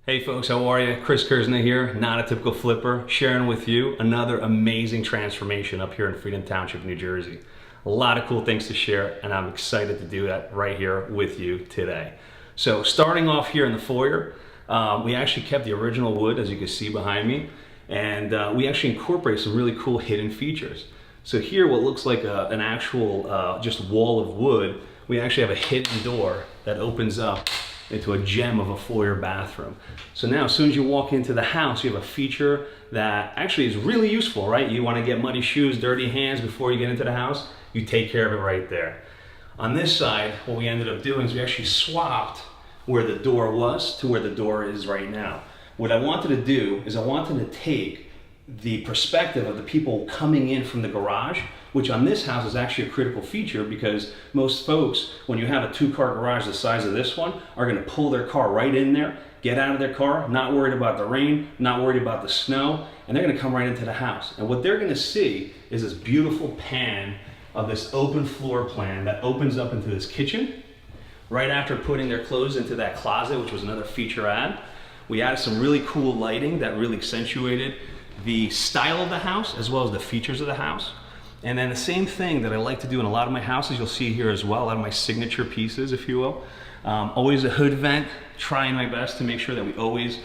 Hey folks, how are you? Chris Kersner here, not a typical flipper, sharing with you another amazing transformation up here in Fredon Township, New Jersey. A lot of cool things to share, and I'm excited to do that right here with you today. So starting off here in the foyer, we actually kept the original wood, as you can see behind me, and we actually incorporate some really cool hidden features. So here, what looks like an actual just wall of wood, we actually have a hidden door that opens up into a gem of a foyer bathroom. So now as soon as you walk into the house, you have a feature that actually is really useful, right? You want to get muddy shoes, dirty hands before you get into the house, you take care of it right there. On this side, what we ended up doing is we actually swapped where the door was to where the door is right now. What I wanted to do is I wanted to take the perspective of the people coming in from the garage, which on this house is actually a critical feature because most folks, when you have a two-car garage the size of this one, are going to pull their car right in there, get out of their car, not worried about the rain, not worried about the snow, and they're going to come right into the house. And what they're going to see is this beautiful pan of this open floor plan that opens up into this kitchen. Right after putting their clothes into that closet, which was another feature add, we added some really cool lighting that really accentuated the style of the house as well as the features of the house. And then the same thing that I like to do in a lot of my houses, you'll see here as well, a lot of my signature pieces, if you will. Always a hood vent, trying my best to make sure that we always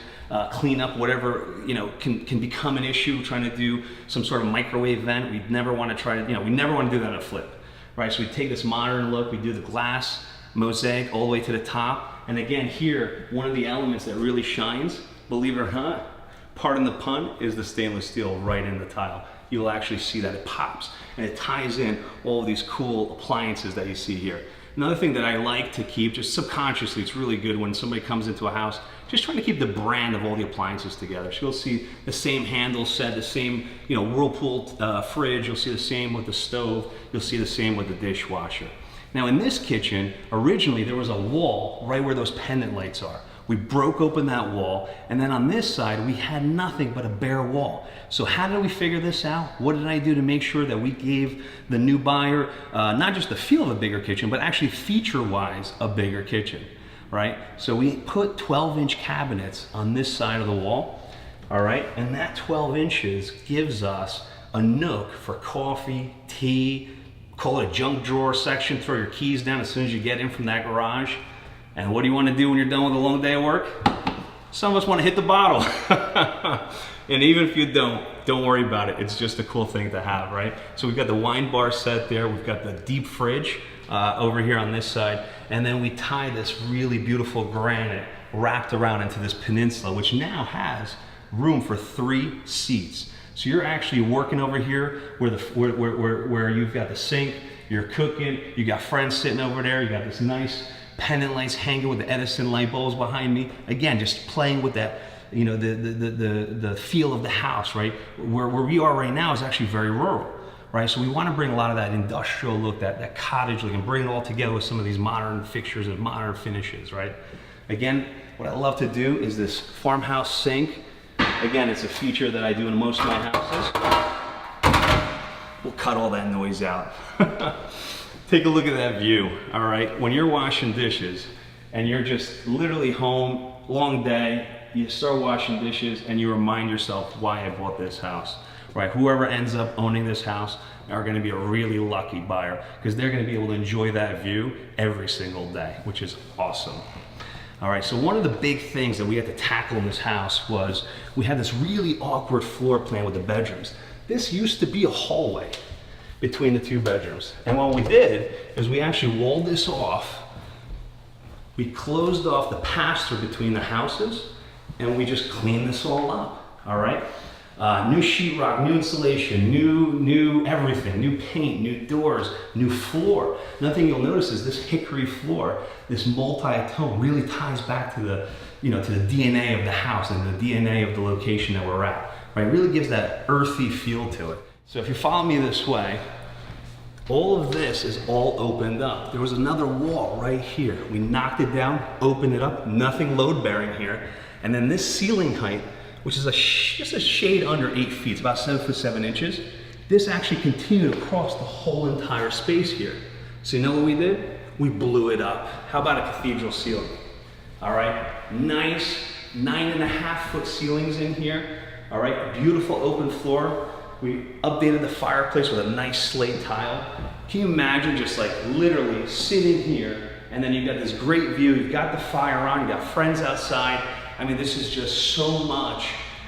clean up whatever can become an issue, trying to do some sort of microwave vent. We never want to try to, we never want to do that on a flip, right? So we take this modern look, we do the glass mosaic all the way to the top. And again, here, one of the elements that really shines, believe it or not, pardon the pun, is the stainless steel right in the tile. You'll actually see that it pops and it ties in all of these cool appliances that you see here. Another thing that I like to keep, just subconsciously, it's really good when somebody comes into a house, just trying to keep the brand of all the appliances together. So you'll see the same handle set, the same Whirlpool fridge, you'll see the same with the stove, you'll see the same with the dishwasher. Now in this kitchen, originally there was a wall right where those pendant lights are. We broke open that wall, and then on this side, we had nothing but a bare wall. So how did we figure this out? What did I do to make sure that we gave the new buyer not just the feel of a bigger kitchen, but actually feature-wise a bigger kitchen, right? So we put 12-inch cabinets on this side of the wall, all right? And that 12 inches gives us a nook for coffee, tea, call it a junk drawer section, throw your keys down as soon as you get in from that garage. And what do you want to do when you're done with a long day at work? Some of us want to hit the bottle. And even if you don't worry about it. It's just a cool thing to have, right? So we've got the wine bar set there. We've got the deep fridge over here on this side. And then we tie this really beautiful granite wrapped around into this peninsula, which now has room for 3 seats. So you're actually working over here where you've got the sink, you're cooking, you got friends sitting over there, you got this nice pendant lights hanging with the Edison light bulbs behind me. Again, just playing with that, the feel of the house, right? Where we are right now is actually very rural, right? So we want to bring a lot of that industrial look, that cottage look, and bring it all together with some of these modern fixtures and modern finishes, right? Again, what I love to do is this farmhouse sink. Again, it's a feature that I do in most of my houses. We'll cut all that noise out. Take a look at that view, all right? When you're washing dishes and you're just literally home, long day, you start washing dishes and you remind yourself why I bought this house, right? Whoever ends up owning this house are gonna be a really lucky buyer because they're gonna be able to enjoy that view every single day, which is awesome. All right, so one of the big things that we had to tackle in this house was we had this really awkward floor plan with the bedrooms. This used to be a hallway between the 2 bedrooms. And what we did is we actually walled this off. We closed off the pass-through between the houses and we just cleaned this all up, all right? New sheetrock, new insulation, new everything, new paint, new doors, new floor. Another thing you'll notice is this hickory floor, this multi-tone really ties back to the, to the DNA of the house and the DNA of the location that we're at, right? It really gives that earthy feel to it. So if you follow me this way, all of this is all opened up. There was another wall right here. We knocked it down, opened it up, nothing load bearing here. And then this ceiling height, which is just a shade under 8 feet, it's about 7 foot 7 inches. This actually continued across the whole entire space here. So you know what we did? We blew it up. How about a cathedral ceiling? All right, nice 9.5-foot ceilings in here. All right, beautiful open floor. We updated the fireplace with a nice slate tile. Can you imagine just like literally sitting here, and then you've got this great view, you've got the fire on, you've got friends outside. I mean, this is just so much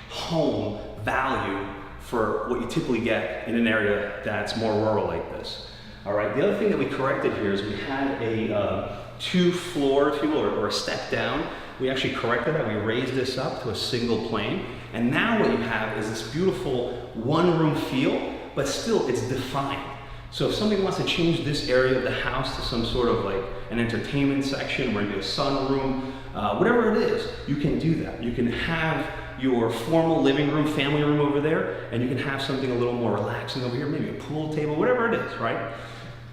home value for what you typically get in an area that's more rural like this. All right, the other thing that we corrected here is we had a 2-floor, if you will, or a step down. We actually corrected that. We raised this up to a single plane. And now what you have is this beautiful one-room feel, but still it's defined. So if somebody wants to change this area of the house to some sort of like an entertainment section, maybe a sunroom, whatever it is, you can do that. You can have your formal living room, family room over there, and you can have something a little more relaxing over here, maybe a pool table, whatever it is, right?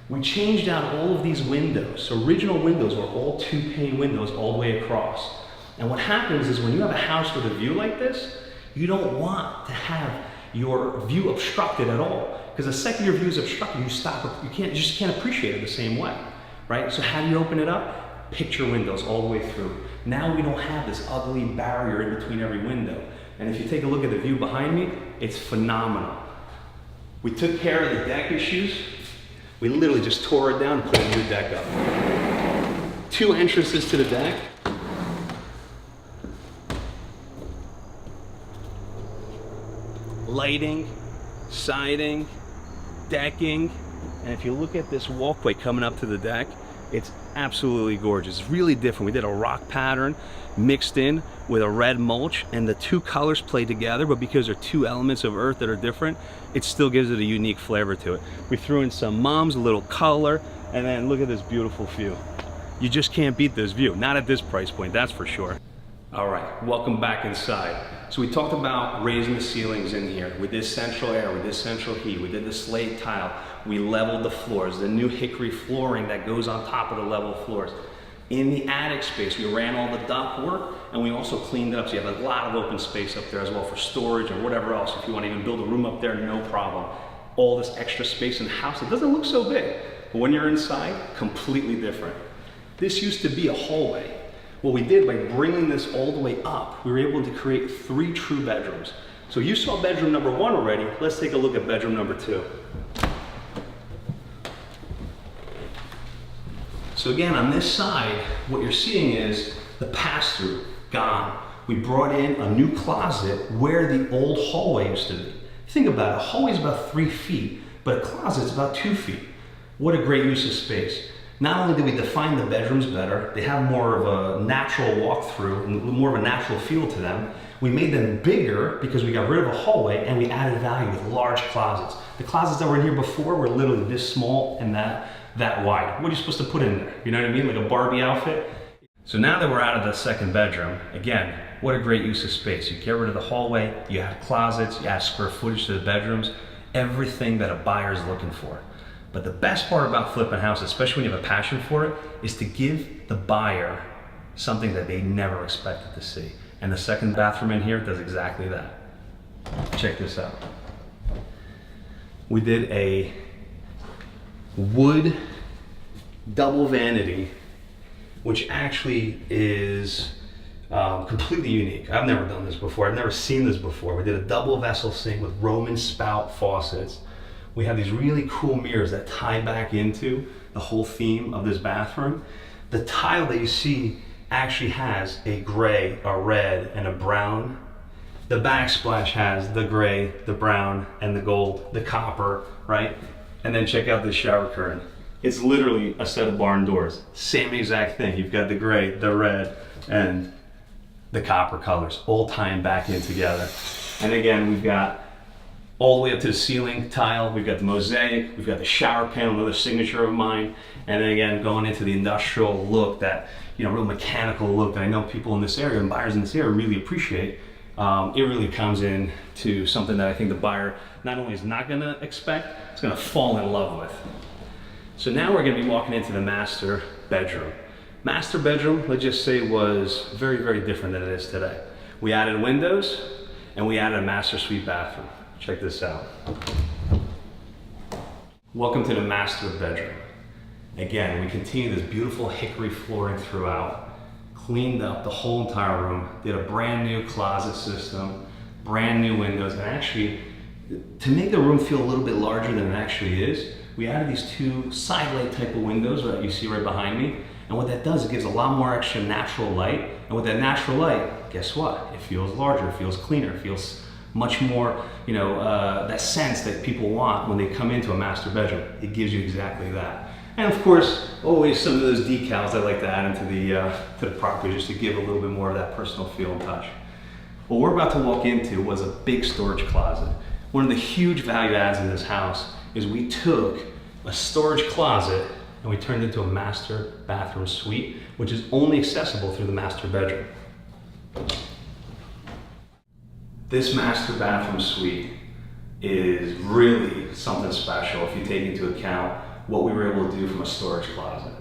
We changed out all of these windows. So original windows were all 2-pane windows all the way across. And what happens is when you have a house with a view like this, you don't want to have your view obstructed at all. Because the second your view is obstructed, you stop, you just can't appreciate it the same way, right? So how do you open it up? Picture windows all the way through. Now we don't have this ugly barrier in between every window. And if you take a look at the view behind me, it's phenomenal. We took care of the deck issues. We literally just tore it down and put a new deck up. 2 entrances to the deck. Lighting, siding, decking, and if you look at this walkway coming up to the deck, it's absolutely gorgeous. It's really different. We did a rock pattern mixed in with a red mulch, and the 2 colors play together, but because they're 2 elements of earth that are different, it still gives it a unique flavor to it. We threw in some mums, a little color, and then look at this beautiful view. You just can't beat this view, not at this price point, that's for sure. All right, welcome back inside. So we talked about raising the ceilings in here. We did central air, we did central heat, we did the slate tile, we leveled the floors, the new hickory flooring that goes on top of the level floors. In the attic space, we ran all the duct work, and we also cleaned it up, so you have a lot of open space up there as well for storage or whatever else. If you want to even build a room up there, no problem. All this extra space in the house, it doesn't look so big, but when you're inside, completely different. This used to be a hallway. What we did by bringing this all the way up, we were able to create 3 true bedrooms. So you saw bedroom number 1 already. Let's take a look at bedroom number 2. So again, on this side, what you're seeing is the pass-through gone. We brought in a new closet where the old hallway used to be. Think about it, a hallway is about 3 feet, but a closet is about 2 feet. What a great use of space. Not only did we define the bedrooms better, they have more of a natural walkthrough, more of a natural feel to them. We made them bigger because we got rid of a hallway and we added value with large closets. The closets that were in here before were literally this small and that wide. What are you supposed to put in there? You know what I mean? Like a Barbie outfit? So now that we're out of the second bedroom, again, what a great use of space. You get rid of the hallway, you add closets, you add square footage to the bedrooms, everything that a buyer is looking for. But the best part about flipping houses, especially when you have a passion for it, is to give the buyer something that they never expected to see. And the second bathroom in here does exactly that. Check this out. We did a wood double vanity, which actually is completely unique. I've never done this before. I've never seen this before. We did a double vessel sink with Roman spout faucets. We have these really cool mirrors that tie back into the whole theme of this bathroom. The tile that you see actually has a gray, a red, and a brown. The backsplash has the gray, the brown, and the gold, the copper, right? And then check out this shower curtain. It's literally a set of barn doors. Same exact thing. You've got the gray, the red, and the copper colors all tying back in together. And again, we've got all the way up to the ceiling tile. We've got the mosaic, we've got the shower panel, another signature of mine. And then again, going into the industrial look, that, you know, real mechanical look that I know people in this area and buyers in this area really appreciate. It really comes in to something that I think the buyer not only is not gonna expect, it's gonna fall in love with. So now we're gonna be walking into the master bedroom. Master bedroom, let's just say, was very, very different than it is today. We added windows and we added a master suite bathroom. Check this out. Welcome to the master bedroom. Again, we continue this beautiful hickory flooring throughout. cleaned up the whole entire room, did a brand new closet system, brand new windows, and actually, to make the room feel a little bit larger than it actually is, we added these two side light type of windows that you see right behind me. And what that does, it gives a lot more extra natural light. And with that natural light, guess what? It feels larger, it feels cleaner, it feels much more, that sense that people want when they come into a master bedroom. It gives you exactly that. And of course, always some of those decals I like to add into the property just to give a little bit more of that personal feel and touch. What we're about to walk into was a big storage closet. One of the huge value adds in this house is we took a storage closet and we turned it into a master bathroom suite, which is only accessible through the master bedroom. This master bathroom suite is really something special if you take into account what we were able to do from a storage closet.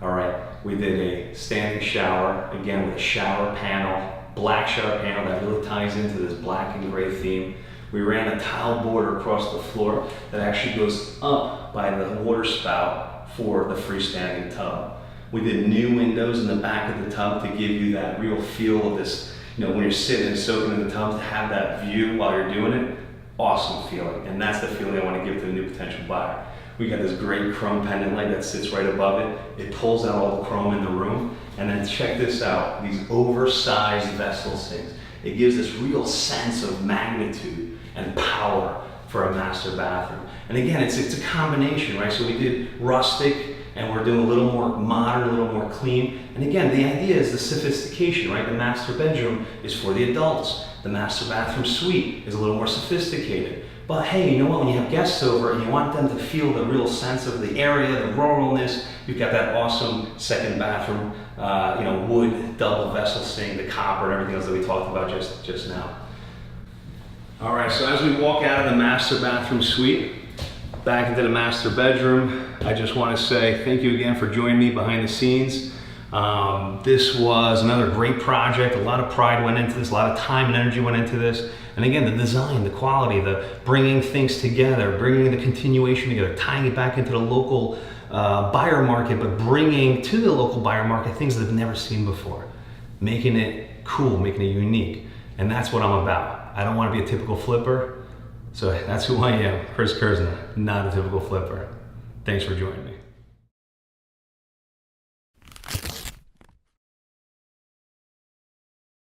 All right, we did a standing shower, again with a shower panel, black shower panel that really ties into this black and gray theme. We ran a tile border across the floor that actually goes up by the water spout for the freestanding tub. We did new windows in the back of the tub to give you that real feel of this, when you're sitting and soaking in the tub, to have that view while you're doing it, awesome feeling. And that's the feeling I want to give to a new potential buyer. We got this great chrome pendant light that sits right above it. It pulls out all the chrome in the room. And then check this out, these oversized vessel sinks. It gives this real sense of magnitude and power for a master bathroom. And again, it's a combination, right? So we did rustic, and we're doing a little more modern, a little more clean. And again, the idea is the sophistication, right? The master bedroom is for the adults. The master bathroom suite is a little more sophisticated. But hey, you know what? When you have guests over and you want them to feel the real sense of the area, the ruralness, you've got that awesome second bathroom, wood double vessel sink, the copper, and everything else that we talked about just now. All right, so as we walk out of the master bathroom suite, back into the master bedroom, I just want to say thank you again for joining me behind the scenes. This was another great project. A lot of pride went into this, a lot of time and energy went into this. And again, the design, the quality, the bringing things together, bringing the continuation together, tying it back into the local buyer market, but bringing to the local buyer market things that they've never seen before. Making it cool, making it unique. And that's what I'm about. I don't want to be a typical flipper. So that's who I am, Chris Kersner, not a typical flipper. Thanks for joining me.